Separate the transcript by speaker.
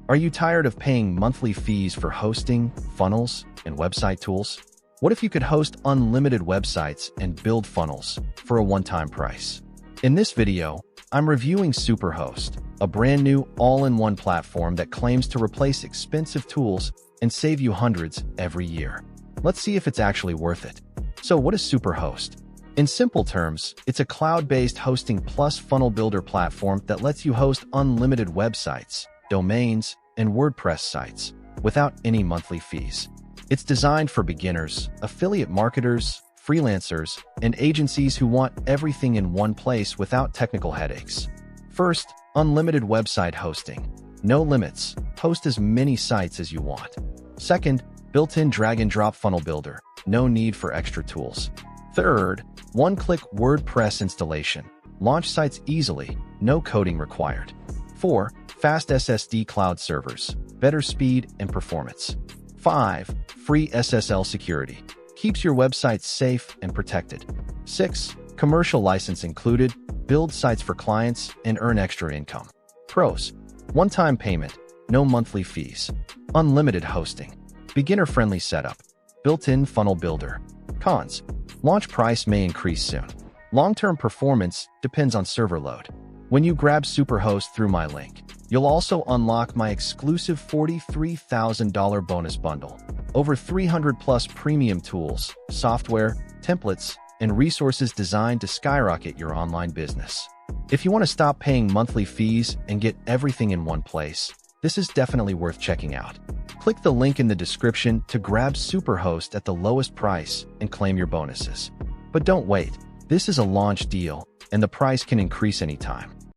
Speaker 1: Are you tired of paying monthly fees for hosting, funnels, and website tools? What if you could host unlimited websites and build funnels for a one-time price? In this video, I'm reviewing SuperHost, a brand new all-in-one platform that claims to replace expensive tools and save you hundreds every year. Let's see if it's actually worth it. So what is SuperHost? In simple terms, it's a cloud-based hosting plus funnel builder platform that lets you host unlimited websites, domains, and WordPress sites without any monthly fees. It's designed for beginners, affiliate marketers, freelancers, and agencies who want everything in one place without technical headaches. First, unlimited website hosting. No limits. Host as many sites as you want. Second, built-in drag-and-drop funnel builder. No need for extra tools. Third, one-click WordPress installation. Launch sites easily. No coding required. 4. Fast SSD Cloud servers. Better speed and performance. 5. Free SSL Security. Keeps your website safe and protected. 6. Commercial license included. Build sites for clients and earn extra income. Pros: one-time payment. No monthly fees. Unlimited hosting. Beginner-friendly setup. Built-in funnel builder. Cons: launch price may increase soon. Long-term performance depends on server load. When you grab SuperHost through my link, you'll also unlock my exclusive $43,000 bonus bundle. Over 300 plus premium tools, software, templates, and resources designed to skyrocket your online business. If you want to stop paying monthly fees and get everything in one place, this is definitely worth checking out. Click the link in the description to grab SuperHost at the lowest price and claim your bonuses. But don't wait. This is a launch deal, and the price can increase anytime.